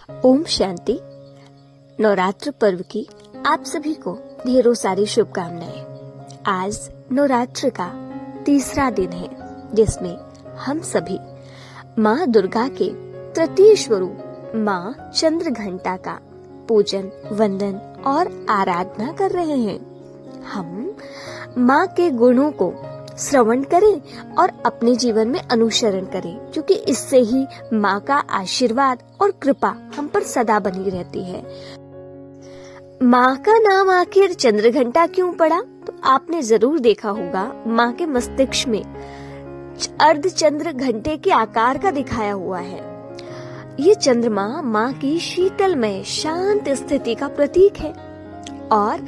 ओम शांति। नवरात्र पर्व की आप सभी को ढेरों सारी शुभकामनाएं। आज नवरात्र का तीसरा दिन है जिसमें हम सभी माँ दुर्गा के तृतीय स्वरूप माँ चंद्रघंटा का पूजन, वंदन और आराधना कर रहे हैं। हम माँ के गुणों को श्रवण करें और अपने जीवन में अनुसरण करें, क्योंकि इससे ही माँ का आशीर्वाद और कृपा हम पर सदा बनी रहती है। माँ का नाम आखिर चंद्रघंटा क्यों पड़ा? तो आपने जरूर देखा होगा, माँ के मस्तिष्क में अर्धचंद्र घंटे के आकार का दिखाया हुआ है। ये चंद्रमा माँ की शीतलमय शांत स्थिति का प्रतीक है और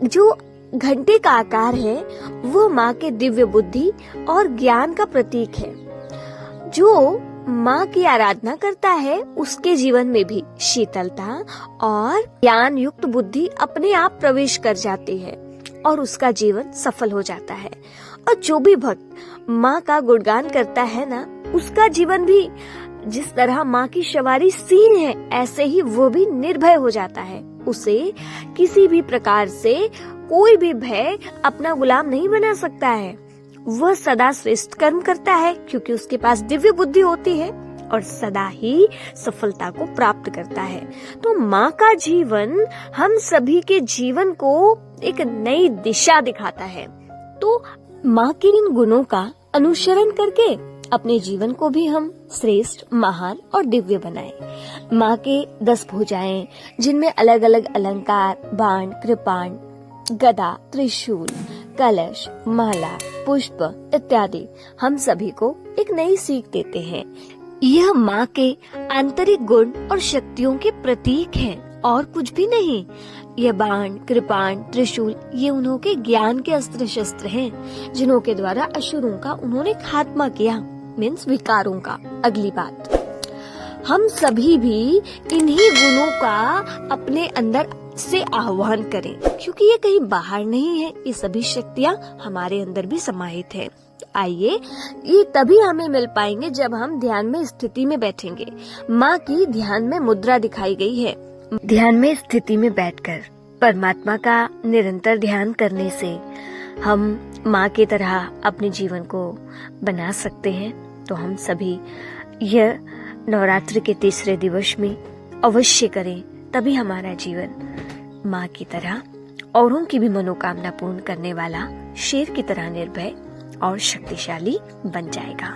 जो घंटे का आकार है वो माँ के दिव्य बुद्धि और ज्ञान का प्रतीक है। जो माँ की आराधना करता है उसके जीवन में भी शीतलता और ज्ञान युक्त बुद्धि अपने आप प्रवेश कर जाती है और उसका जीवन सफल हो जाता है। और जो भी भक्त माँ का गुणगान करता है ना, उसका जीवन भी जिस तरह माँ की सवारी सीन है ऐसे ही वो भी निर्भय हो जाता है। उसे किसी भी प्रकार से कोई भी भय अपना गुलाम नहीं बना सकता है। वह सदा श्रेष्ठ कर्म करता है क्योंकि उसके पास दिव्य बुद्धि होती है और सदा ही सफलता को प्राप्त करता है। तो माँ का जीवन हम सभी के जीवन को एक नई दिशा दिखाता है। तो माँ के इन गुणों का अनुसरण करके अपने जीवन को भी हम श्रेष्ठ, महान और दिव्य बनाएं। माँ के 10 भुजाएं जिनमें अलग अलग अलंकार, बाण, कृपाण, गदा, त्रिशूल, कलश, माला, पुष्प इत्यादि हम सभी को एक नई सीख देते हैं। यह माँ के आंतरिक गुण और शक्तियों के प्रतीक हैं और कुछ भी नहीं। यह बाण, कृपाण, त्रिशूल ये उन्होंने ज्ञान के अस्त्र शस्त्र हैं जिन्हों के द्वारा असुरों का उन्होंने खात्मा किया, मीन्स विकारों का। अगली बात, हम सभी भी इन्हीं गुणों का अपने अंदर से आह्वान करें, क्योंकि ये कहीं बाहर नहीं है, ये सभी शक्तियाँ हमारे अंदर भी समाहित है। आइए, ये तभी हमें मिल पाएंगे जब हम ध्यान में स्थिति में बैठेंगे। माँ की ध्यान में मुद्रा दिखाई गई है। ध्यान में स्थिति में बैठकर परमात्मा का निरंतर ध्यान करने से हम माँ की तरह अपने जीवन को बना सकते हैं। तो हम सभी यह नवरात्र के तीसरे दिवस में अवश्य करें, तभी हमारा जीवन माँ की तरह औरों की भी मनोकामना पूर्ण करने वाला शेर की तरह निर्भय और शक्तिशाली बन जाएगा।